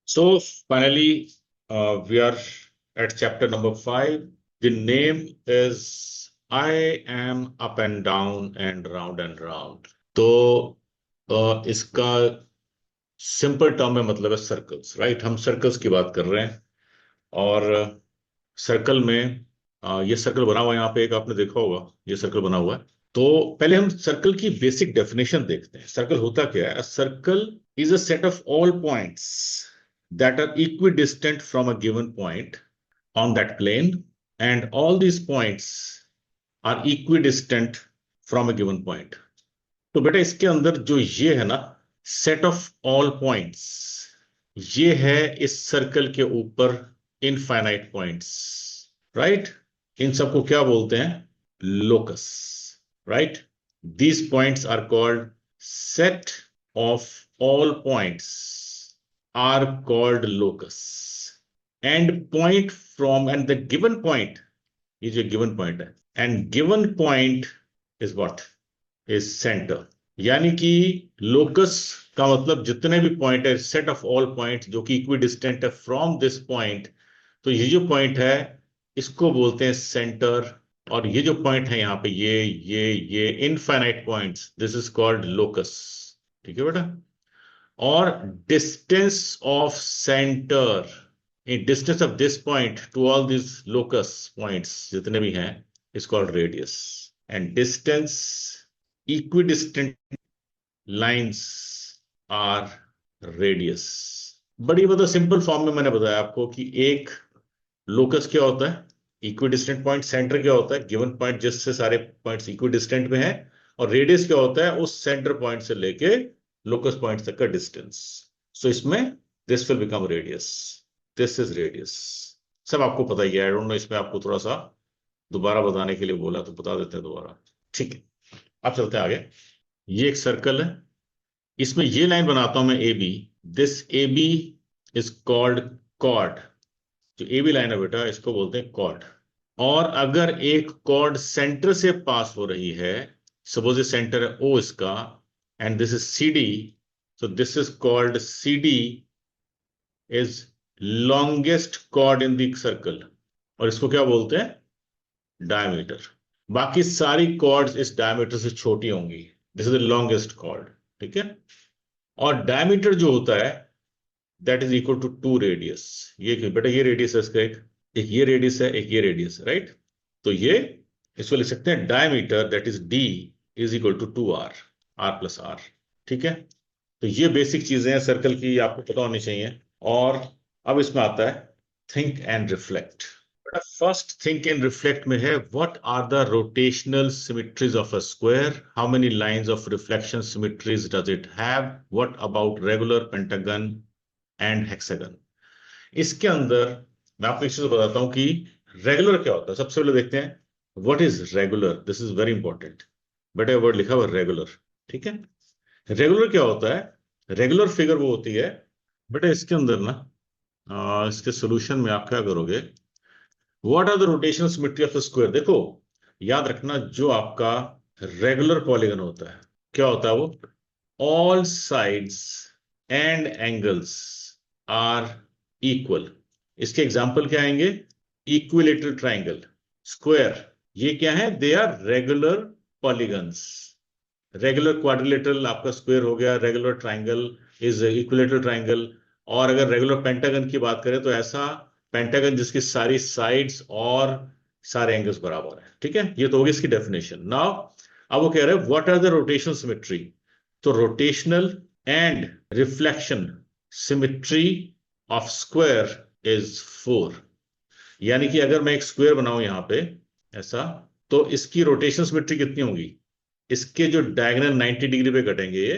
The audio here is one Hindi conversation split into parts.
So finally, we are at chapter number 5. The name is I am up and down and round and round. तो इसका सिंपल टर्म में मतलब है सर्कल्स, राइट? हम सर्कल्स की बात कर रहे हैं और सर्कल में ये सर्कल बना हुआ है, यहाँ पे एक आपने देखा होगा ये सर्कल बना हुआ है। तो पहले हम सर्कल की बेसिक डेफिनेशन देखते हैं। सर्कल होता क्या है? Circle is a set of all points that are equidistant from a given point on that plane, and all these points are equidistant from a given point. तो बेटा इसके अंदर जो ये है ना, सेट ऑफ ऑल पॉइंट्स, ये है इस सर्कल के ऊपर इनफाइनाइट पॉइंट्स, राइट? इन सबको क्या बोलते हैं? Locus, right? These points are called set of all points are called locus, and point from and the given point is a given point है, and given point is what? Is center. यानी कि locus का मतलब जितने भी पॉइंट है, सेट ऑफ ऑल पॉइंट जो कि इक्विडिस्टेंट है फ्रॉम दिस पॉइंट, तो ये जो पॉइंट है इसको बोलते हैं सेंटर, और ये जो पॉइंट है यहाँ पे ये infinite points, this is called locus. ठीक है बेटा? और distance of center, distance of this point to all these locus points जितने भी हैं is called radius, and distance equidistant lines are radius। बड़ी मतलब सिंपल फॉर्म में मैंने बताया आपको कि एक लोकस क्या होता है, इक्विडिस्टेंट पॉइंट, सेंटर क्या होता है, गिवन पॉइंट जिससे सारे पॉइंट्स इक्विडिस्टेंट में है, और रेडियस क्या होता है, उस सेंटर पॉइंट से लेके लोकस पॉइंट तक का डिस्टेंस। सो इसमें this will become radius, this is radius. सब आपको पता ही है, आई डोंट नो, इसमें आपको थोड़ा सा दोबारा बताने के लिए बोला तो बता देते हैं दोबारा। ठीक है, अब चलते हैं आगे। ये एक सर्कल है, इसमें ये लाइन बनाता हूं मैं A B, this A B is called chord. जो ए बी लाइन है बेटा इसको बोलते हैं कॉर्ड। और अगर एक कॉर्ड सेंटर से पास हो रही है, सपोज ये सेंटर है ओ इसका, and this is CD, so this is called CD is longest chord in the circle, और इसको क्या बोलते हैं? डायमीटर। बाकी सारी कॉर्ड्स इस डायमीटर से छोटी होंगी, this is the longest chord. ठीक है? और डायमीटर जो होता है that is equal to 2 radius. ये बेटा ये रेडियस है इसका, एक ये रेडियस है, एक ये रेडियस है, राइट? तो ये इसको लिख सकते हैं diameter that is D is equal to 2R, R plus R। ठीक है? तो ये बेसिक चीजें हैं सर्कल की, आपको पता होनी चाहिए। और अब इसमें आता है think and reflect. First think and reflect में है what are the rotational symmetries of a square, how many lines of reflection symmetries does it have, what about regular, pentagon and hexagon. इसके अंदर मैं आपको एक चीज बताता हूं कि रेगुलर क्या होता है। सबसे पहले देखते हैं what is regular, this is very important. बेटा वर्ड लिखा हुआ रेगुलर, ठीक है? रेगुलर क्या होता है? रेगुलर फिगर वो होती है बेटा, इसके अंदर ना इसके सॉल्यूशन में आप क्या करोगे, what are the rotational symmetry of the square. देखो याद रखना, जो आपका रेगुलर पॉलीगन होता है क्या होता है वो, all sides and angles are equal. इसके एग्जांपल क्या आएंगे? इक्विलेटरल ट्राइंगल, स्क्वायर, ये क्या है? They are regular polygons. Regular quadrilateral आपका स्क्वायर हो गया, regular triangle is equilateral triangle. और अगर रेगुलर पेंटागन की बात करें तो ऐसा पेंटागन जिसकी सारी साइड्स और सारे एंगल्स बराबर है। ठीक है? ये तो होगी इसकी डेफिनेशन। नाउ अब वो कह रहे हैं what are the rotational symmetry. तो rotational and reflection symmetry of square is 4। यानी कि अगर मैं एक स्क्वायर बनाऊं यहां पे ऐसा, तो इसकी रोटेशनल सिमेट्री कितनी होगी? इसके जो डायगोनल 90 डिग्री पे कटेंगे ये,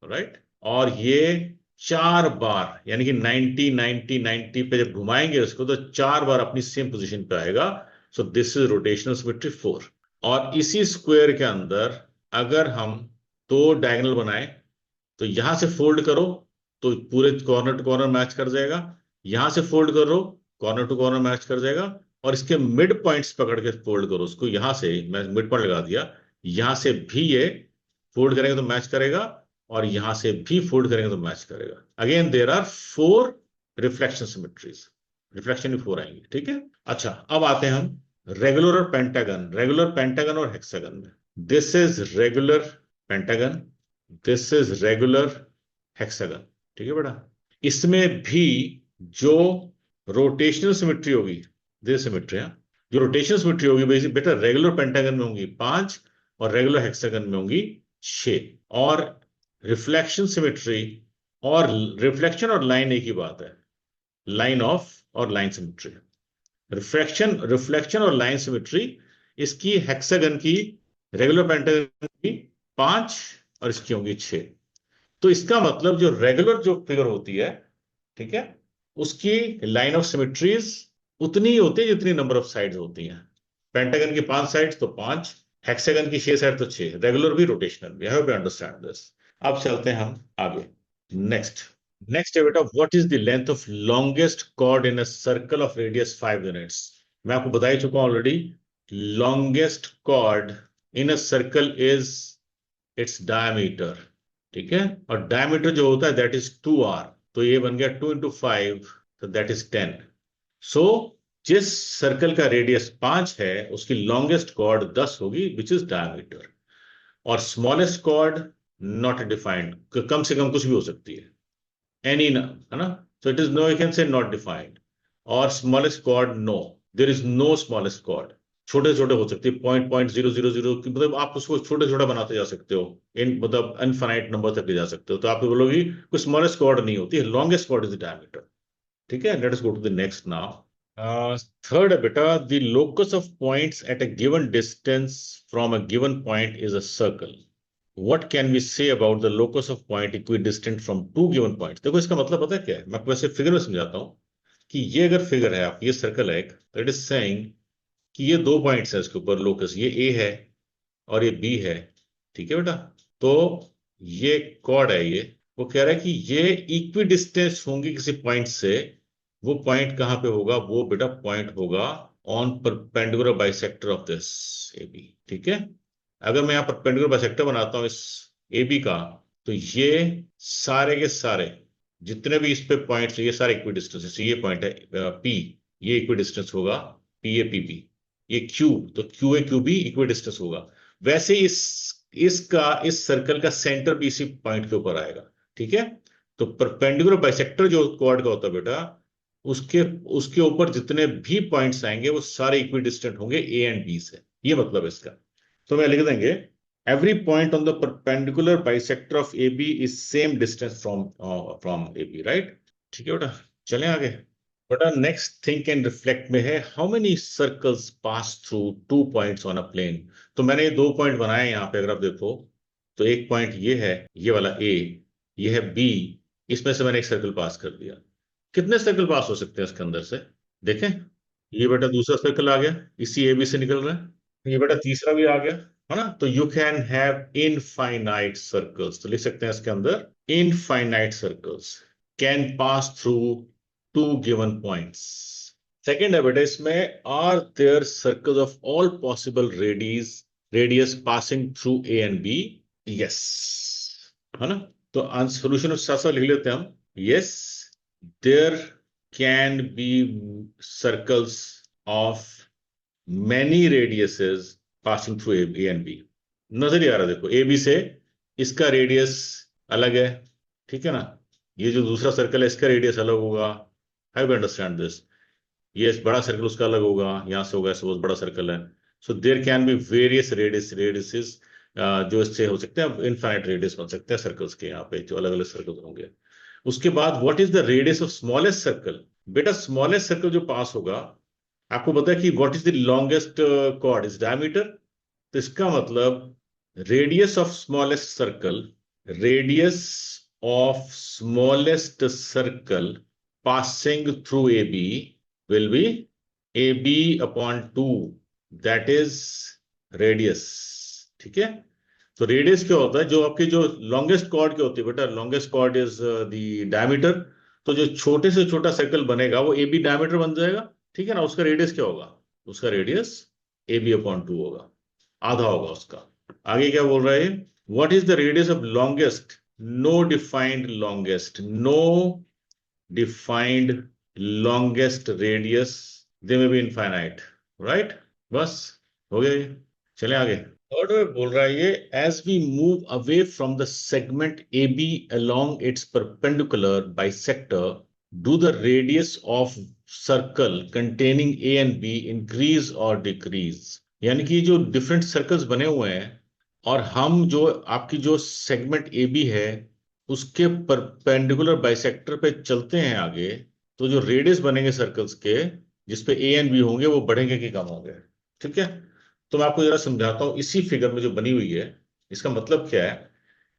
राइट? और ये 4 बार, यानी कि 90 90 90 पे जब घुमाएंगे उसको तो 4 बार अपनी सेम पोजीशन पे आएगा। So this is rotational symmetry 4। और इसी स्क्वायर के अंदर अगर हम 2 डायगोनल बनाए, तो यहां से फोल्ड करो तो पूरे कॉर्नर टू कॉर्नर मैच कर जाएगा, यहां से फोल्ड करो कॉर्नर टू कॉर्नर मैच कर जाएगा, और इसके मिड पॉइंट्स पकड़ के फोल्ड करो उसको, यहां से मैं मिड पॉइंट लगा दिया, यहां से भी ये फोल्ड करेंगे तो मैच करेगा, और यहां से भी फोल्ड करेंगे तो मैच करेगा। Again there are 4 reflection symmetries, reflection भी 4 आएंगे, ठीक है। अच्छा, अब आते हैं हम रेगुलर और पेंटागन और हेक्सागन में। This is regular pentagon, this is regular hexagon, ठीक है बेटा। इसमें भी जो रोटेशनल सिमेट्री होगी, दिस सिमेट्री, जो रोटेशनल सिमेट्री होगी बेटा रेगुलर पेंटागन में होंगी 5 और रेगुलर हेक्सागन में होंगी 6। और रिफ्लेक्शन सिमेट्री और रिफ्लेक्शन और लाइन एक ही बात है, लाइन ऑफ और लाइन सिमेट्री। रिफ्लेक्शन और लाइन सिमेट्री इसकी हेक्सागन की, रेगुलर पेंटागन की 5 और इसकी होंगी 6। तो इसका मतलब जो रेगुलर जो फिगर होती है, ठीक है, उसकी लाइन ऑफ सिमेट्रीज उतनी ही होती है जितनी नंबर ऑफ साइड्स होती हैं। पेंटागन की 5 साइड्स तो 5, हेक्सागन की 6 साइड तो 6, रेगुलर भी रोटेशनल भी। आई होप यू अंडरस्टैंड दिस। अब चलते हैं हम आगे। नेक्स्ट है बेटा, what is the length of longest chord in a circle of radius 5 units. मैं आपको बता ही चुका हूं already, longest chord in a circle is its diameter, ठीक है। और डायमीटर जो होता है दैट इज 2r, तो ये बन गया 2 into 5, तो दैट इज 10। सो जिस सर्कल का रेडियस 5 है उसकी लॉन्गेस्ट कॉर्ड 10 होगी, विच इज डायमीटर। और स्मॉलेस्ट कॉर्ड नॉट डिफाइंड, कम से कम कुछ भी हो सकती है, एनी, है ना। So it is no, you can say not defined. और smallest chord no, there is no smallest chord. छोटे छोटे हो सकते हैं, 0.000, मतलब आप उसको छोटे छोटा बनाते जा सकते हो, इन मतलब अनफाइनाइट नंबर तक ले जा सकते हो। तो आप बोलोगे कोई स्मॉलेस्ट कॉर्ड नहीं होती है, longest chord is the diameter, ठीक है। Let us go to the next now. Third है बेटा, the locus of points at a given distance from a given point is a circle. What can we say about the locus of point equidistant from two given points? देखो इसका मतलब पता है क्या है, मैं आपको वैसे फिगर में समझाता हूं कि ये अगर फिगर है, आप ये सर्कल है एक, तो इट इज सेइंग कि ये 2 पॉइंट्स है इसके ऊपर लोकस, ये ए है और ये बी है, ठीक है बेटा। तो ये कॉर्ड है, ये वो कह रहा है कि ये इक्वी डिस्टेंस होंगी किसी पॉइंट से। वो पॉइंट कहां पे होगा, वो बेटा पॉइंट होगा on perpendicular bisector of this A B, ठीक है। अगर मैं यहां परपेंडिकुलर बाइसेक्टर बनाता हूं इस ए बी का, तो ये सारे के सारे जितने भी इस पे पॉइंट्स, ये सारे इक्वी डिस्टेंस, ये पॉइंट है पी, ये इक्वी डिस्टेंस होगा पी ए पी बी। ये क्यू, तो Q A Q B equidistance होगा। वैसे इस सर्कल का सेंटर भी इसी पॉइंट के ऊपर आएगा, ठीक है। तो परपेंडिकुलर बाइसेक्टर जो कॉर्ड का होता है बेटा, उसके उसके ऊपर जितने भी पॉइंट्स आएंगे वो सारे इक्वी डिस्टेंट होंगे ए एंड बी से, ये मतलब है इसका। तो मैं लिख देंगे every point on the perpendicular bisector of A B is same distance from A B, right, ठीक है बेटा। चलें आगे। बेटा नेक्स्ट थिंक एंड रिफ्लेक्ट में है, how many circles pass through 2 points on a plane. तो मैंने ये 2 पॉइंट बनाए यहाँ पे, अगर आप देखो तो एक पॉइंट ये है, ये वाला ए, ये है बी, इसमें से मैंने एक सर्कल पास कर दिया। कितने सर्कल पास हो सकते हैं इसके अंदर से, देखें। ये बेटा दूसरा सर्कल आ गया, इसी ए बी से निकल रहा है। ये बेटा तीसरा भी आ गया, है ना। तो you can have infinite circles, तो लिख सकते हैं इसके अंदर infinite circles can pass through 2 given points। Second है बेटा इसमें, are there circles of all possible radius passing through A and B. Yes, है ना। तो आंसर सोल्यूशन साथ साथ लिख लेते हैं हम। Yes, there can be circles of many radiuses passing through A and B. नजर ही आ रहा है, देखो ए बी से इसका रेडियस अलग है, ठीक है ना। ये जो दूसरा सर्कल है इसका रेडियस अलग होगा। How you understand this. ये बड़ा सर्कल उसका अलग होगा, यहां से होगा, सपोज बड़ा सर्कल है। So there can be various radiuses जो इससे हो सकते हैं, इनफाइनाइट रेडियस बन सकते हैं सर्कल्स के, यहाँ पे जो अलग अलग सर्कल होंगे। उसके बाद what is the radius of smallest circle. बेटा स्मॉलेस्ट सर्कल जो पास होगा, आपको पता है कि what is the longest chord is diameter. तो इसका मतलब radius of smallest circle, radius of smallest circle passing through AB will be AB upon 2, that is radius, ठीक है। तो रेडियस क्या होता है, जो आपके जो लॉन्गेस्ट कॉर्ड क्या होती है बेटा, longest chord is the diameter. तो जो छोटे से छोटा सर्कल बनेगा वो AB डायमीटर बन जाएगा, ठीक है ना। उसका रेडियस क्या होगा, उसका रेडियस AB अपॉन 2 होगा, आधा होगा उसका। आगे क्या बोल रहा है, what is the radius of longest, no defined longest, no defined longest radius, they may be infinite, right? बस हो गया ये। चले आगे। थर्ड में बोल रहा है ये, as we move away from the segment A B along its perpendicular bisector, do the radius of circle containing A and B increase और डिक्रीज। यानी कि जो डिफरेंट सर्कल्स बने हुए हैं और हम जो आपकी जो सेगमेंट ए बी है उसके परपेंडिकुलर बाइसेक्टर पे चलते हैं आगे, तो जो रेडियस बनेंगे सर्कल्स के जिसपे ए एंड बी होंगे वो बढ़ेंगे कि कम होंगे। ठीक है, तो मैं आपको जरा समझाता हूं इसी फिगर में जो बनी हुई है। इसका मतलब क्या है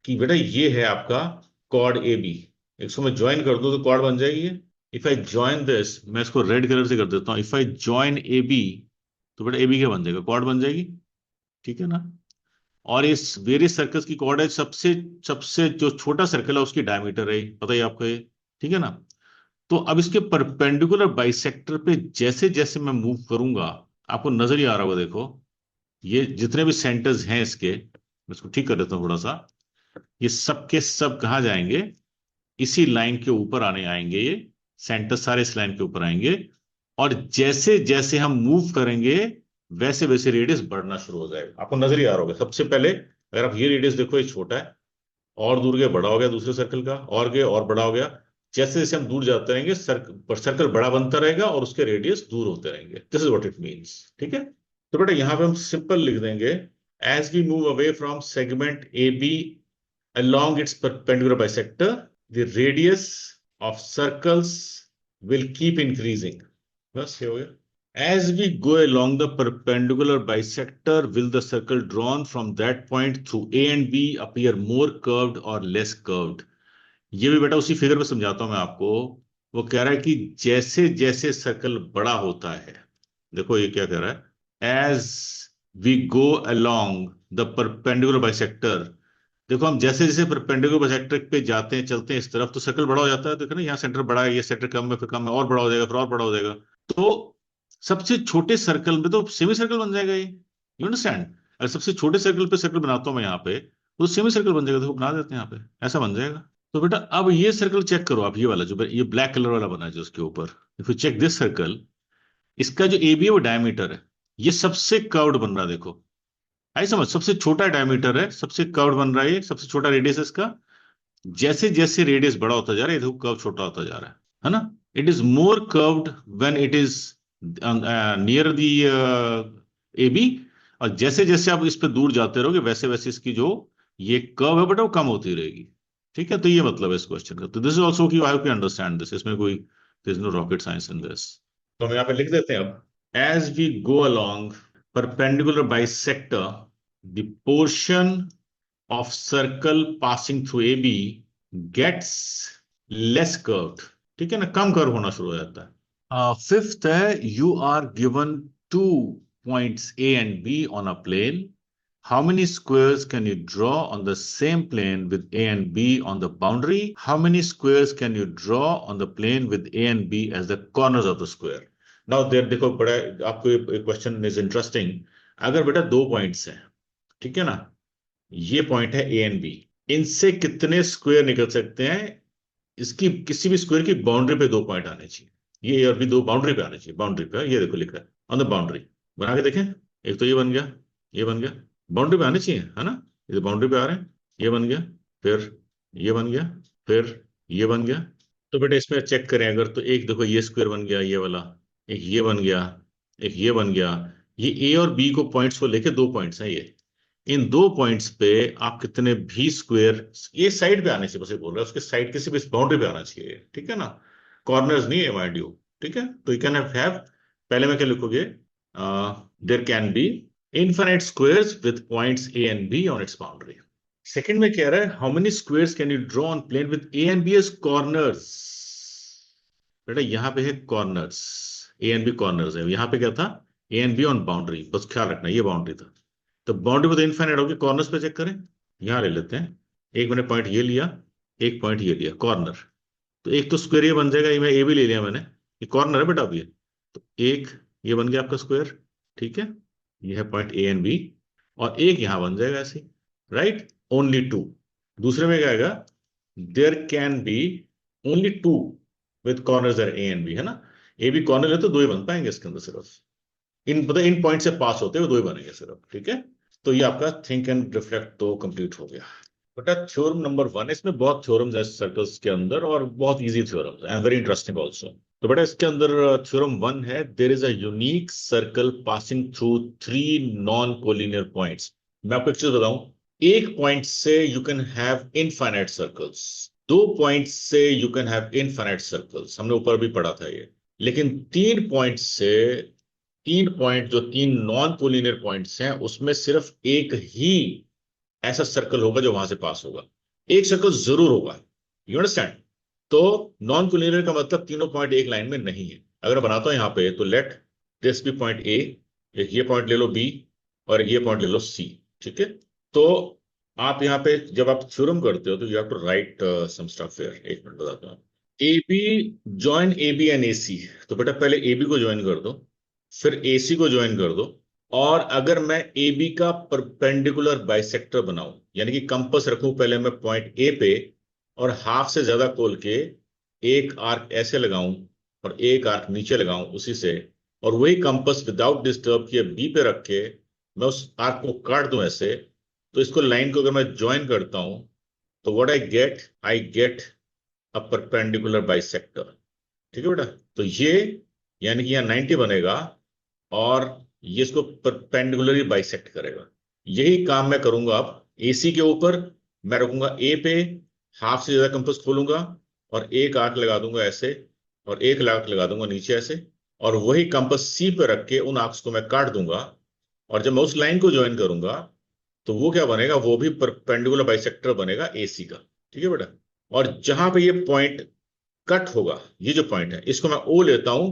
कि बेटा ये है आपका कॉर्ड ए बी, इसको मैं ज्वाइन कर दूं तो कॉर्ड बन जाएगी ये। इफ आई ज्वाइन दिस, मैं इसको रेड कलर से कर देता हूं, if I join A B, तो बेटा ए बी क्या बन जाएगा, कॉर्ड बन जाएगी। ठीक है ना? और इस वेरियस सर्कल्स की कॉर्ड है, सबसे सबसे जो छोटा सर्कल है उसकी डायमीटर है, पता ही आपको ये। ठीक है ना? तो अब इसके परपेंडिकुलर बाइसेक्टर पे जैसे जैसे मैं मूव करूंगा, आपको नजर ही आ रहा होगा, देखो ये जितने भी सेंटर्स हैं इसके, मैं इसको ठीक कर देता हूं थोड़ा सा, ये सब के सब कहाँ जाएंगे, इसी लाइन के ऊपर आने आएंगे, ये सेंटर सारे इस लाइन के ऊपर आएंगे। और जैसे जैसे हम मूव करेंगे वैसे वैसे रेडियस बढ़ना शुरू हो जाएगा, आपको नजर ही आ रहा होगा। सबसे पहले अगर आप ये रेडियस देखो, ये छोटा है, और दूर गए बड़ा हो गया दूसरे सर्कल का, और गए और बड़ा हो गया। जैसे जैसे हम दूर जाते रहेंगे सर्कल बड़ा बनता रहेगा और उसके रेडियस दूर होते रहेंगे। This is what it means. ठीक है, तो बेटा यहां पे हम सिंपल लिख देंगे, as we move away from segment A B along its perpendicular bisector, the radius of circles will keep increasing. बस ये हो गया। As we go along the perpendicular bisector, will the circle drawn from that point through A and B appear more curved or less curved? ये भी बेटा उसी फिगर में समझाता हूं मैं आपको। वो कह रहा है कि जैसे जैसे सर्कल बड़ा होता है, देखो ये क्या कह रहा है, as we go along the perpendicular bisector, देखो हम जैसे जैसे परपेंडिकुलर बाइसेक्टर पे जाते हैं चलते हैं इस तरफ, तो सर्कल बड़ा हो जाता है। देखो ना, यहाँ सेंटर बड़ा है, ये सेंटर कम है, फिर कम है, और बड़ा हो जाएगा, फिर और बड़ा हो जाएगा। तो सबसे छोटे सर्कल में तो सेमी सर्कल बन जाएगा ये, यू अंडरस्टैंड? अगर सबसे छोटे सर्कल पे सर्कल बनाता हूं मैं यहाँ पे, तो सेमी सर्कल बन जाएगा। देखो बना देते हैं यहाँ पे, ऐसा बन जाएगा। तो बेटा अब ये सर्कल चेक करो आप, ये वाला जो ये ब्लैक कलर वाला बना है जो उसके ऊपर, if you check this circle, इसका जो ए बी है वो डायमीटर है, ये सबसे कर्व्ड बन रहा है। देखो आई समझ, सबसे छोटा डायमीटर है, सबसे कर्व्ड बन रहा है, ये सबसे छोटा रेडियस है इसका। जैसे जैसे रेडियस बड़ा होता जा रहा है, देखो कर्व छोटा होता जा रहा है ना? It is more curved when it is near the A B, और जैसे जैसे आप इस पे दूर जाते रहोगे वैसे वैसे इसकी जो ये कर्व है बेटा वो कम होती रहेगी। ठीक है, तो ये मतलब है इस क्वेश्चन का। तो दिस इज ऑल्सो की I hope you understand this, इसमें कोई this no rocket science in this. तो हम यहाँ पे लिख देते हैं अब, as we go along perpendicular bisector, the portion of circle passing through AB gets less curved। ठीक है ना, कम कर्व होना शुरू हो जाता है। फिफ्थ है, you are given two points A and B on a plane, how many squares can you draw on the same plane with A and B on the boundary? How many squares can you draw on the plane with A and B as the corners of the square? Now there देखो बड़ा आपको ये क्वेश्चन इज इंटरेस्टिंग। अगर बेटा दो पॉइंट्स हैं, ठीक है ना, ये पॉइंट है ए एंड बी, इनसे कितने स्क्वायर निकल सकते हैं, इसकी किसी भी स्क्वायर की बाउंड्री पे दो पॉइंट आने चाहिए, ये और भी दो बाउंड्री पे आने चाहिए। बाउंड्री पे ये देखो लिखा है ऑन द बाउंड्री, बना के देखें। एक तो ये बन गया, ये बन गया, बाउंड्री पे आने चाहिए है ना, ये बाउंड्री पे आ रहे हैं, ये बन गया, फिर ये बन गया, फिर ये बन गया। तो बेटा इसमें चेक करें अगर, तो एक देखो ये स्क्वायर बन गया, ये वाला, एक ये बन गया, एक ये बन गया। ये ए और बी को पॉइंट्स को लेके दो पॉइंट्स हैं ये, इन दो पॉइंट्स पे आप कितने भी स्क्वायर, ये साइड पे आने चाहिए, बस ये बोल रहा है उसके साइड किसी भी बाउंड्री पे आना चाहिए। ठीक है ना, कॉर्नर्स नहीं है माइंड यू। ठीक है, तो यू कैन हैव, पहले में क्या लिखोगे, there can be infinite squares with points A and B on its boundary. Second में कह रहा है, how many squares can you draw on plane with A and B as corners. बेटा यहाँ पे है corners, A and B corners है, यहाँ पे क्या था, A and B on boundary, बस ख्याल रखना ये बाउंड्री था। तो बाउंड्री में तो इनफाइनाइट होगी, कॉर्नर्स पे चेक करें, यहां ले लेते हैं। एक मैंने पॉइंट ये लिया, एक पॉइंट ये लिया कॉर्नर, तो एक तो स्क्वायर ये बन जाएगा, ये मैं ए भी ले लिया मैंने, ये कॉर्नर है बेटा अब ये, तो एक ये बन गया आपका स्क्वायर। ठीक है, ये है पॉइंट ए एंड बी, और एक यहां बन जाएगा ऐसे, राइट, ओनली टू। दूसरे में क्या आएगा, there can be only two with corners are A and B, है ना। ए बी कॉर्नर है तो दो ही बन पाएंगे इसके अंदर सिर्फ, इन मतलब इन पॉइंट से पास होते हुए दो ही बनेंगे सिर्फ, ठीक है। तो ये आपका थिंक एंड रिफ्लेक्ट तो कंप्लीट हो गया। बेटा थ्योरम नंबर 1, इसमें बहुत थ्योरम्स है सर्कल्स के अंदर और बहुत easy theorems and very interesting also. तो बेटा इसके अंदर थ्योरम 1 है, there is a unique circle passing through 3 non collinear points. मैं आपको एक चीज बताऊं, एक पॉइंट से you can have infinite circles, दो पॉइंट से you can have infinite circles, हमने ऊपर भी पढ़ा था ये। लेकिन 3 पॉइंट से, 3 पॉइंट जो 3 नॉन कोलिनियर पॉइंट्स हैं उसमें सिर्फ एक ही ऐसा सर्कल होगा जो वहां से पास होगा, एक सर्कल जरूर होगा, यू अंडरस्टैंड। तो नॉन कोलिनियर का मतलब तीनों पॉइंट एक लाइन में नहीं है। अगर बनाता हूं यहां पे तो let this be point A, एक ये पॉइंट ले लो बी, और ये पॉइंट ले लो सी, ठीक है। तो आप यहाँ पे जब आप थ्योरम करते हो तो you have to write some stuff here, एक मिनट बताता हूँ। A B, join A B and A C. तो बेटा पहले ए बी को ज्वाइन कर दो, फिर ए सी को ज्वाइन कर दो। और अगर मैं ए बी का परपेंडिकुलर बाइसेक्टर बनाऊं, यानी कि कंपास रखूं पहले मैं पॉइंट ए पे, और हाफ से ज्यादा खोल के एक आर्क ऐसे लगाऊं और एक आर्क नीचे लगाऊं उसी से, और वही कंपास विदाउट डिस्टर्ब किए बी पे रख के मैं उस आर्क को काट दूं ऐसे, तो इसको लाइन को अगर मैं ज्वाइन करता हूं तो what I get a perpendicular bisector, ठीक है बेटा। तो ये यानी कि यहाँ 90 बनेगा और ये इसको परपेंडिकुलरली बाइसेक्ट करेगा। यही काम मैं करूंगा अब एसी के ऊपर। मैं रखूंगा ए पे, हाफ से ज्यादा कंपास खोलूंगा और एक आर्क लगा दूंगा ऐसे, और एक आर्क लगा दूंगा नीचे ऐसे, और वही कंपास सी पे रख के उन आर्क्स को मैं काट दूंगा। और जब मैं उस लाइन को ज्वाइन करूंगा तो वो क्या बनेगा, वो भी परपेंडिकुलर बाइसेक्टर बनेगा एसी का, ठीक है बेटा। और जहां पे ये पॉइंट कट होगा, ये जो पॉइंट है इसको मैं ओ लेता हूं,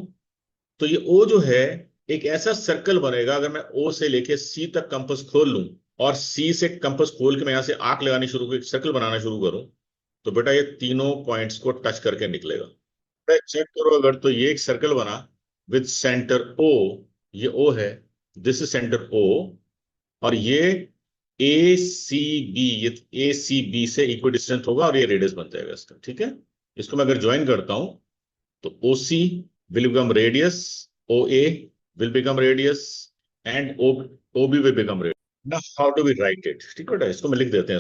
तो ये ओ जो है एक ऐसा सर्कल बनेगा। अगर मैं ओ से लेके सी तक कंपास खोल लूं और सी से कंपास खोल के मैं यहां से आर्क लगानी शुरू एक सर्कल बनाना शुरू करूं, तो बेटा ये तीनों पॉइंट्स को टच करके निकलेगा। बेटा चेक करो, अगर तो ये एक सर्कल बना विद सेंटर ओ, ये ओ है, दिस इज सेंटर ओ, और ये ए सी बी, ये ए सी बी से इक्वल डिस्टेंस होगा और ये रेडियस बन जाएगा इसका, ठीक है। इसको मैं अगर ज्वाइन करता हूं तो ओ सी will become radius, OA will become radius, and OB will become radius. Now, how do we write it? ठीक है बेटा, इसको मैं लिख देते हैं,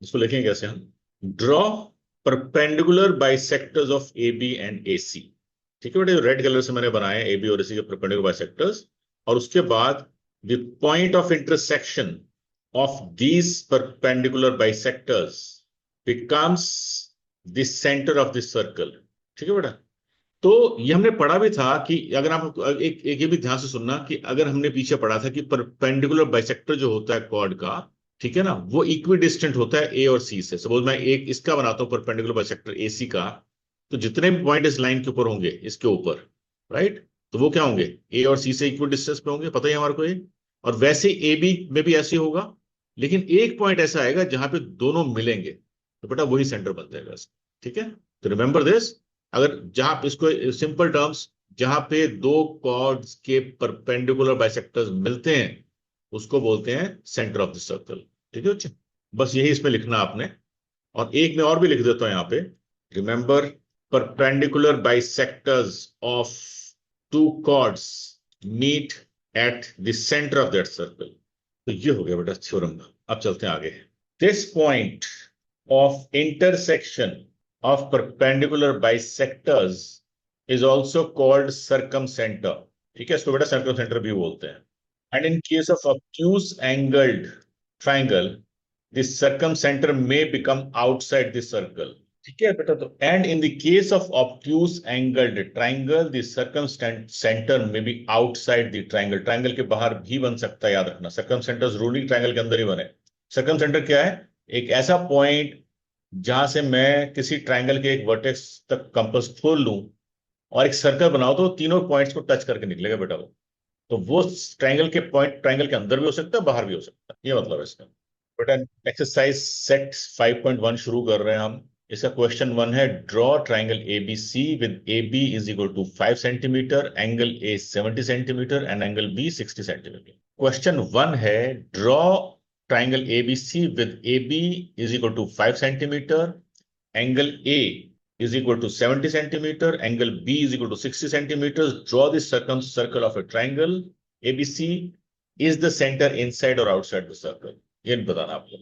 इसको लिखेंगे कैसे हम, draw perpendicular bisectors of AB and AC। ठीक है बेटा, रेड कलर से मैंने बनाए AB और AC के perpendicular bisectors, और उसके बाद the point of intersection of these perpendicular bisectors becomes the center of the circle। ठीक है बेटा। तो ये हमने पढ़ा भी था कि अगर आप एक ये भी ध्यान से सुनना कि अगर हमने पीछे पढ़ा था कि परपेंडिकुलर बाइसेक्टर जो होता है कॉर्ड का, ठीक है ना, वो इक्वी डिस्टेंट होता है ए और सी से। सपोज मैं एक इसका बनाता हूं परपेंडिकुलर बाइसेक्टर ए सी का, तो जितने भी पॉइंट इस लाइन के ऊपर होंगे इसके ऊपर, राइट, तो वो क्या होंगे, ए और सी से इक्वी डिस्टेंस पे होंगे, पता ही है हमारे को ये। और वैसे ए बी में भी ऐसे होगा, लेकिन एक पॉइंट ऐसा आएगा जहां पे दोनों मिलेंगे, तो बेटा वही सेंटर बन जाएगा इसका, ठीक है। तो रिमेंबर दिस, अगर जहां इसको सिंपल टर्म्स, जहां पे दो कॉर्ड्स के परपेंडिकुलर बाइसेक्टर्स मिलते हैं उसको बोलते हैं सेंटर ऑफ द सर्कल, ठीक है बच्चे। बस यही इसमें लिखना आपने। और एक में और भी लिख देता हूं यहाँ पे, remember perpendicular bisectors of two chords meet at the centre of that circle. तो ये हो गया बेटा थ्योरम। अब चलते हैं आगे। This point of intersection of perpendicular bisectors is also called circumcenter। ठीक है, इसको बेटा circumcenter भी बोलते हैं। And in case of obtuse angled triangle, the circumcenter may become outside the circle। ठीक है बेटा, तो and in the case of obtuse angled triangle, the circumcenter may be outside the triangle। triangle के बाहर भी बन सकता है, याद रखना, circumcenter जरूरी triangle के अंदर ही बने। circumcenter क्या है, एक ऐसा पॉइंट जहां से मैं किसी ट्रायंगल के एक वर्टेक्स तक कंपास खोल लूं और एक सर्कल बनाओ तो तीनों पॉइंट्स को टच करके निकलेगा बेटा वो। तो वो ट्रायंगल के पॉइंट ट्रायंगल के अंदर भी हो सकता है, बाहर भी हो सकता है, ये मतलब है इसका। बेटा एक्सरसाइज सेट 5.1 शुरू कर रहे हैं हम। इसका क्वेश्चन 1 है, draw triangle ABC with AB is equal to 5 centimetre, angle A 70 centimetre and angle B 60 centimetre. Question 1 है, draw triangle ABC with AB is equal to 5 centimeter, angle A is equal to 70 centimeter, angle B is equal to 60 centimeters. Draw the circle of a triangle ABC. Is the center inside or outside the circle? ये बताना आपको।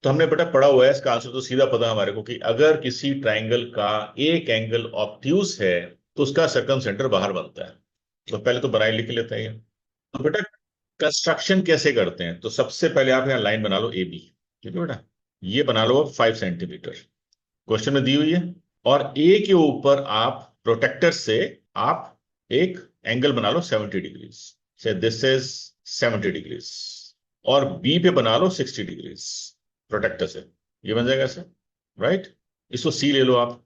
तो हमने बेटा पढ़ा हुआ है, इसका आंसर तो सीधा पता हमारे को कि अगर किसी ट्राइंगल का एक एंगल ऑब्ट्यूज है तो उसका सर्कम सेंटर बाहर बनता है। तो पहले तो बनाए लिख लेते हैं। तो बेटा कंस्ट्रक्शन कैसे करते हैं? तो सबसे पहले आप यहाँ लाइन बना लो ए बी, ठीक है बेटा, ये बना लो 5 सेंटीमीटर, क्वेश्चन में दी हुई है। और ए के ऊपर आप प्रोटेक्टर से आप एक एंगल बना लो 70 डिग्रीज, से दिस इज 70 डिग्रीज, और बी पे बना लो 60 डिग्रीज प्रोटेक्टर से, ये बन जाएगा ऐसे, राइट। इसको सी ले लो आप,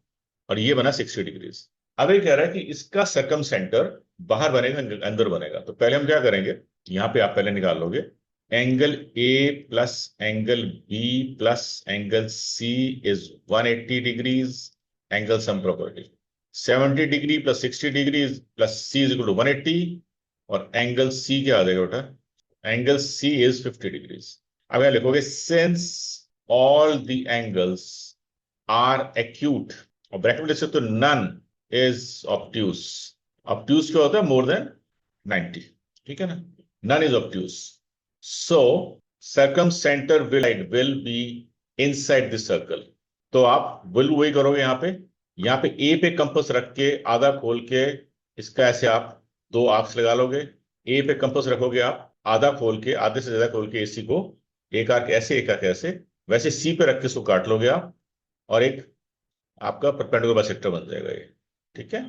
और ये बना 60 डिग्रीज। अब ये कह रहा है कि इसका सर्कम सेंटर बाहर बनेगा अंदर बनेगा। तो पहले हम क्या करेंगे, यहां पे आप पहले निकाल लोगे angle A plus angle B plus angle C is 180 degrees, angle sum property 70 degree plus 60 degree plus C is equal to 180, और एंगल सी क्या आ जाएगा बेटा, एंगल सी इज 50 डिग्रीज। अब यहां लिखोगे since all the angles are acute, और ब्रैकेट में लिख सकते हो नन इज ऑब्ट्यूज। ऑब्ट्यूज क्या होता है, मोर देन 90, ठीक है ना, none is obtuse, so circumcenter will be inside the circle। तो आप will वही करोगे, यहाँ पे ए पे कंपास रख के आधा खोल के इसका ऐसे आप 2 आर्क्स लगा लोगे। ए पे कंपास रखोगे आप आधा खोल के, आधे से ज्यादा खोल के एसी को, एक आर्क ऐसे एक आर्क ऐसे, वैसे सी पे रख के इसको काट लोगे आप, और एक आपका परपेंडिकुलर बाइसेक्टर बन जाएगा ये, ठीक है।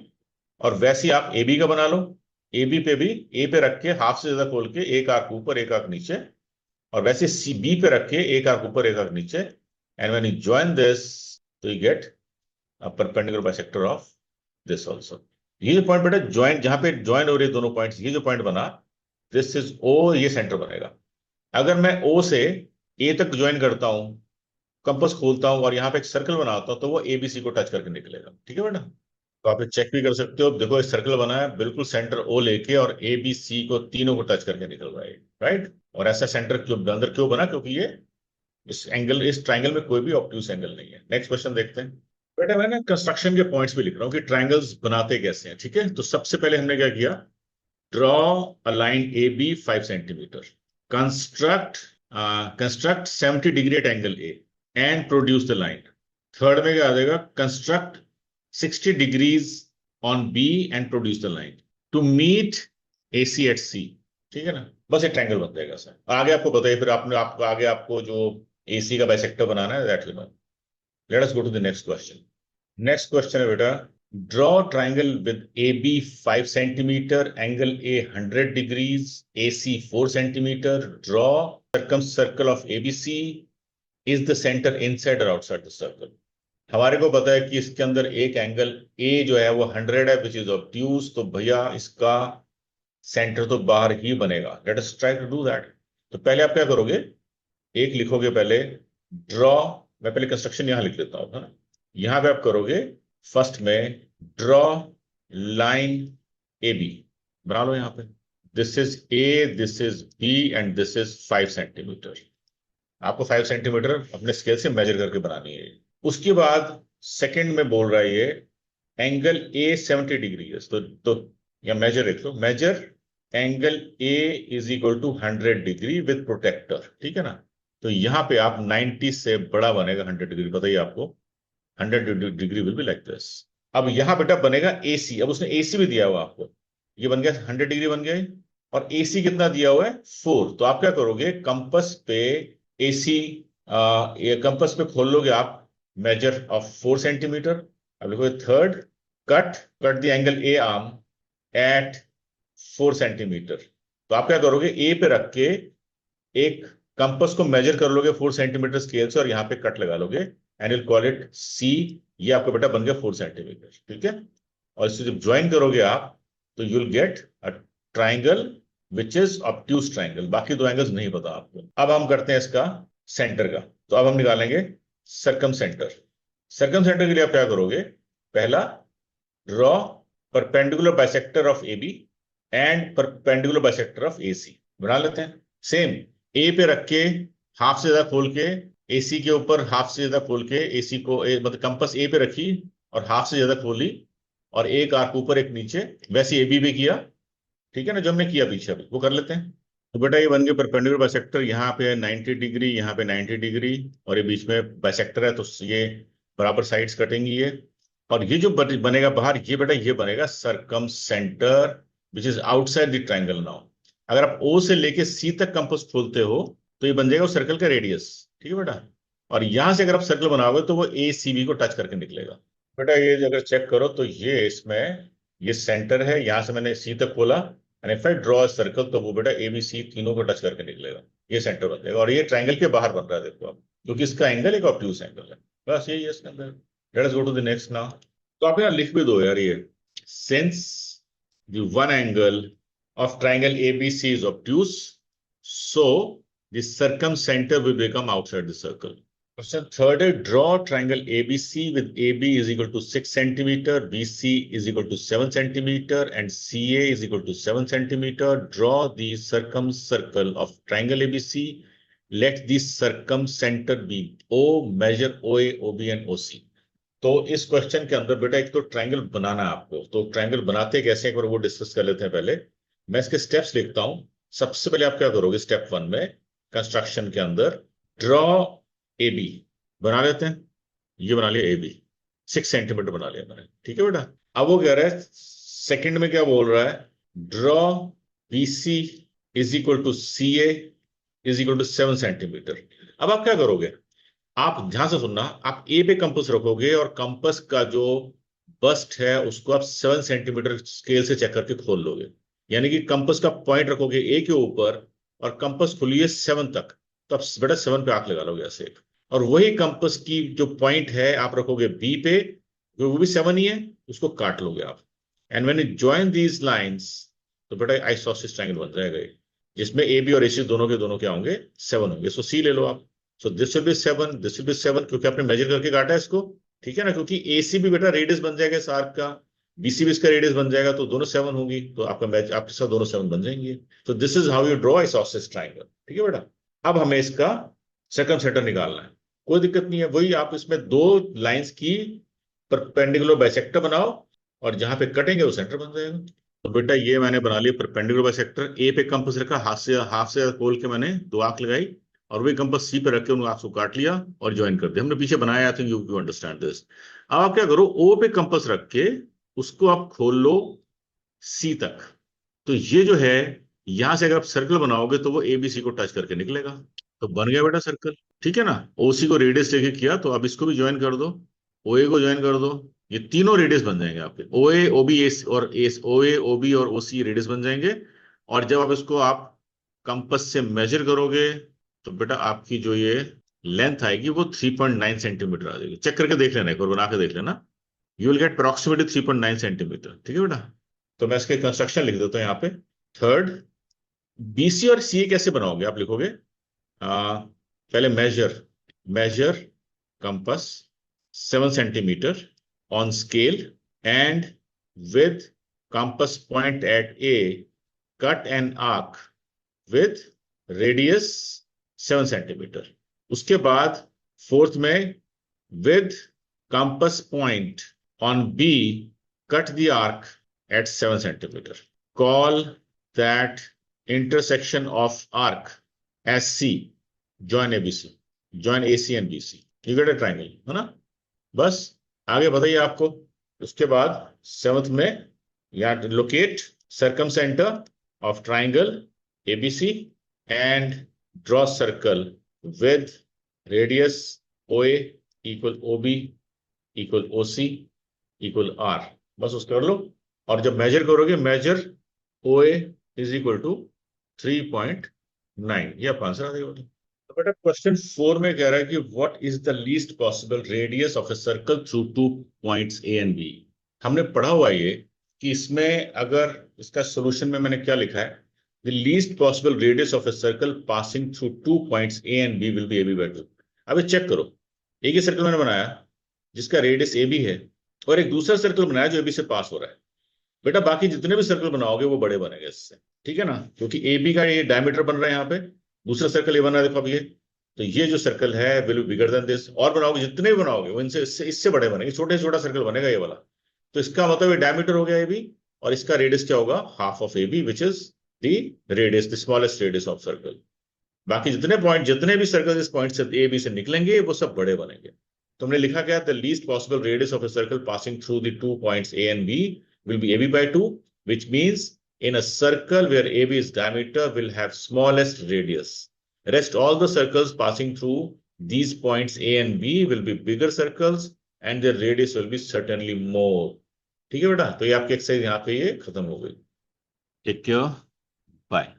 और वैसे ही आप ए बी का बना लो, ए बी पे भी ए पे रख के हाफ से ज्यादा खोल के एक आर्क ऊपर एक आर्क नीचे, और वैसे सी बी पे रख के एक आर्क ऊपर एक आर्क नीचे, and when you join this तो you get a perpendicular bisector of this also. ये जो पॉइंट बेटा ज्वाइन, जहां पे ज्वाइन हो रहे दोनों पॉइंट्स, ये जो पॉइंट बना दिस इज ओ, ये सेंटर बनेगा। अगर मैं ओ से ए तक ज्वाइन करता हूं, कंपास खोलता हूं और यहाँ पे एक सर्कल बनाता हूं, तो वो एबीसी को टच करके निकलेगा, ठीक है बेटा। तो आप चेक भी कर सकते हो, देखो एक सर्कल बना है बिल्कुल सेंटर ओ लेके, और ए बी सी को तीनों को टच करके निकल रहा है, राइट। और ऐसा सेंटर क्यों अंदर क्यों बना, क्योंकि ये इस एंगल, इस ट्राइंगल में कोई भी ऑब्ट्यूज एंगल नहीं है। नेक्स्ट क्वेश्चन देखते हैं बेटा। मैं ना कंस्ट्रक्शन के पॉइंट्स भी लिख रहा हूँ कि ट्राइंगल्स बनाते कैसे हैं, ठीक है। तो सबसे पहले हमने क्या किया, draw a line A B 5 centimetre, construct 70 degree at angle A and produce the line. Third में क्या आ जाएगा, construct 60 degrees on B and produce the line to meet AC at C, ठीक है ना। बस एक ट्रायंगल बन जाएगा सर। आगे आपको बताइए, फिर आपको आगे आपको जो AC का बाइसेक्टर बनाना है, that will one. Let us go to the next question. Next question है बेटा, draw triangle with AB 5 centimetre, angle A 100 degrees, AC 4 centimetre, draw circle of ABC, is the centre inside और आउटसाइड द सर्कल। हमारे को पता है कि इसके अंदर एक एंगल ए जो है वो 100 है, विच इज ऑब्ट्यूज, तो भैया इसका सेंटर तो बाहर ही बनेगा। Let us try to do that. तो पहले आप क्या करोगे, एक लिखोगे पहले ड्रॉ, मैं पहले कंस्ट्रक्शन यहां लिख लेता हूं, है ना। यहां पे आप करोगे फर्स्ट में ड्रॉ लाइन ए बी, बना लो यहां पे, this is A, this is B and this is 5 centimetre. आपको 5 सेंटीमीटर अपने स्केल से मेजर करके बनानी है। उसके बाद सेकंड में बोल रहा है ये एंगल ए 70 डिग्री है, तो या मेजर लिख लो, measure angle A is equal to 100 degree with protractor, ठीक है ना। तो यहां पे आप 90 से बड़ा बनेगा 100 डिग्री, बताइए आपको 100 degree will be like this. अब यहां बेटा बनेगा एसी, अब उसने एसी भी दिया हुआ आपको, ये बन गया 100 डिग्री बन गया, और एसी कितना दिया हुआ है 4। तो आप क्या करोगे, कंपस पे एसी, कंपस पे खोल लोगे आप measure of 4 सेंटीमीटर। अब लिखो third, cut the angle A arm at 4 centimetre. तो आप क्या करोगे, ए पे रख के एक कंपस को मेजर कर लोगे 4 सेंटीमीटर स्केल से, और यहां पे कट लगा लोगे, एंड विल कॉल इट सी। ये आपका बेटा बन गया 4 सेंटीमीटर, ठीक है। और इसे जब ज्वाइन करोगे आप, तो you will get a triangle which is obtuse triangle. बाकी 2 एंगल्स नहीं पता आपको। अब हम करते हैं इसका सेंटर का। तो अब हम निकालेंगे सर्कम सेंटर। सर्कम सेंटर के लिए आप क्या करोगे, पहला draw perpendicular bisector of A B and perpendicular bisector of A C, बना लेते हैं। सेम ए पे रख के हाफ से ज्यादा खोल के, एसी के ऊपर हाफ से ज्यादा खोल के, एसी को मतलब कंपास ए पे रखी और हाफ से ज्यादा खोली और एक आर्क ऊपर एक नीचे, वैसे ए बी भी किया, ठीक है ना, जो हमने किया पीछे, अभी वो कर लेते हैं। तो बेटा ये बन गया परपेंडिकुलर बाइसेक्टर, यहाँ पे 90 डिग्री, यहाँ पे 90 डिग्री, और ये बीच में बाइसेक्टर है, तो ये बराबर साइड्स कटेंगी ये। और ये जो बनेगा बाहर, ये बेटा ये बनेगा circumcentre which is outside the triangle now. अगर आप ओ से लेके सी तक कंपास खोलते हो तो ये बन जाएगा उस सर्कल का रेडियस, ठीक है बेटा। और यहां से अगर आप सर्कल बनाओगे तो वो ए सी बी को टच करके निकलेगा। बेटा ये अगर चेक करो तो ये इसमें ये सेंटर है, यहां से मैंने सी तक खोला, and if I draw circle तो वो बेटा ए बी सी तीनों को टच करके निकलेगा, ये सेंटर बन जाएगा। और ये ट्राइंगल के बाहर बन रहा है, देखो आप, क्योंकि इसका एंगल एक ऑब्ट्यूज एंगल है। बस यही है इसके अंदर। Let us go to the next now. तो आप यहाँ लिख भी दो यार, ये since the one angle of triangle ABC is obtuse, so the circumcenter will become outside the circle. Question third is draw triangle ABC with AB is equal to 6 centimeter, BC is equal to 7 centimeter, and CA is equal to 7 centimeter. Draw the circumcircle of triangle ABC. Let the circumcenter be O. Measure OA, OB, and OC. तो इस क्वेश्चन के अंदर बेटा एक तो ट्राइंगल बनाना है आपको, तो ट्राइंगल बनाते कैसे एक बार वो डिस्कस कर लेते हैं पहले। मैं इसके स्टेप्स लिखता हूं। सबसे पहले आप क्या करोगे स्टेप 1 में कंस्ट्रक्शन के अंदर, ड्रॉ ए बी बना लेते हैं। ये बना लिया ए बी, 6 सेंटीमीटर बना लिया मैंने, ठीक है बेटा। अब वो कह रहा है सेकंड में क्या बोल रहा है, draw B C is equal to C A is equal to 7 centimetre. अब आप क्या करोगे, आप ध्यान से सुनना, आप ए पे कंपास रखोगे और कंपास का जो बस्ट है उसको आप 7 सेंटीमीटर स्केल से चेक करके खोल लोगे। यानी कि कंपास का पॉइंट रखोगे ए के ऊपर और कंपास खोलिए 7 तक, तो आप बेटा 7 पे आंख लगा लोगे ऐसे एक। और वही कंपास की जो पॉइंट है आप रखोगे बी पे, जो वो भी 7 ही है, उसको काट लोगे आप। And when you join these lines तो बेटा आइसोसेलेस ट्रायंगल बन जाएगा ये, जिसमें ए बी और ए सी दोनों के दोनों क्या होंगे, 7 होंगे। सो सी ले लो आप। So this will be 7, this will be 7, क्योंकि आपने मेजर करके काटा है इसको, ठीक है ना। क्योंकि एसी भी बेटा रेडियस बन जाएगा इस आर्क का, बीसी भी इसका रेडियस बन जाएगा, तो दोनों 7 होंगी, तो आपका मैच आपके साथ दोनों 7 बन जाएंगे। तो this is how you draw isosceles triangle, ठीक है बेटा। अब हमें इसका सर्कमसेंटर निकालना है, कोई दिक्कत नहीं है, वही आप इसमें दो लाइंस की परपेंडिकुलर बाइसेक्टर बनाओ और जहां पे कटेंगे वो सेंटर बन जाएगा। तो बेटा ये मैंने बना लिया परपेंडिकुलर बाइसेक्टर, ए पे कंपास रखा, हाथ से खोल के मैंने 2 आंख लगाई और वही कंपास सी पे रख के उन आंख को काट लिया और ज्वाइन कर दिया। हमने पीछे बनाया, I think you understand this. अब आप क्या करो, ओ पे कंपास रख के उसको आप खोल लो सी तक। तो ये जो है, यहां से अगर आप सर्कल बनाओगे तो वो एबीसी को टच करके निकलेगा, तो बन गया बेटा सर्कल, ठीक है ना। ओसी को रेडियस लेके किया, तो अब इसको भी ज्वाइन कर दो, ओए को ज्वाइन कर दो, ये तीनों रेडियस बन जाएंगे आपके, ओए ओबी एस और एस, ओए ओबी और ओसी रेडियस बन जाएंगे। और जब आप इसको आप कंपास से मेजर करोगे तो बेटा आपकी जो ये लेंथ आएगी वो 3.9 सेंटीमीटर आ जाएगी। चेक करके देख लेना, एक बार बना के देख लेना, you will get approximately 3.9 centimetre, ठीक है बेटा। तो मैं इसके कंस्ट्रक्शन लिख देता हूं यहाँ पे। थर्ड, बीसी और सी कैसे बनाओगे, आप लिखोगे पहले measure compass 7 centimetre on scale and with compass point at A cut an arc with radius 7 centimetre. उसके बाद फोर्थ में with compass point on B, cut the arc at 7 centimeter. Call that intersection of arc as C. Join ABC. Join AC and BC. You get a triangle, है ना। बस आगे बताइए आपको। उसके बाद 7th में या locate circumcenter of triangle ABC and draw circle with radius OA equal OB equal OC equal R, बस उसको कर लो। और जब मेजर करोगे, measure O is equal to 3.9, ये आपका आंसर आ जाएगा। तो बेटा क्वेश्चन 4 में कह रहा है कि what is the least possible radius of a circle through 2 points A and B. हमने पढ़ा हुआ ये कि इसमें अगर इसका सोल्यूशन में मैंने क्या लिखा है, the least possible radius of a circle passing through 2 points A and B will be A B by 2। अब चेक करो, एक ही सर्कल मैंने बनाया जिसका रेडियस ए बी है और एक दूसरा सर्कल बनाया जो एबी से पास हो रहा है। बेटा बाकी जितने भी सर्कल बनाओगे वो बड़े बनेंगे इससे, ठीक है ना, क्योंकि एबी का ये डायमीटर बन रहा है, यहाँ पे दूसरा सर्कल ये बन रहा है, देखो अब ये तो ये जो सर्कल है will be bigger than this, और बनाओगे जितने भी बनाओगे वो इनसे इससे बड़े बनेंगे, छोटे से छोटा सर्कल बनेगा ये वाला। तो इसका मतलब ये डायमीटर हो गया ए बी, और इसका रेडियस क्या होगा, half of A B, which is the radius, the smallest radius of circle. बाकी जितने पॉइंट, जितने भी सर्कल इस पॉइंट से ए बी से निकलेंगे वो सब बड़े बनेंगे। तुमने लिखा क्या, the least possible radius of a circle passing through the 2 points A and B will be A B by 2, which means in a circle where AB is diameter will have smallest radius. Rest all the circles passing through these points A and B will be bigger circles and their radius will be certainly more. ठीक है बेटा, तो ये आपकी एक्सरसाइज यहाँ पे ये खत्म हो गई। Take care, bye.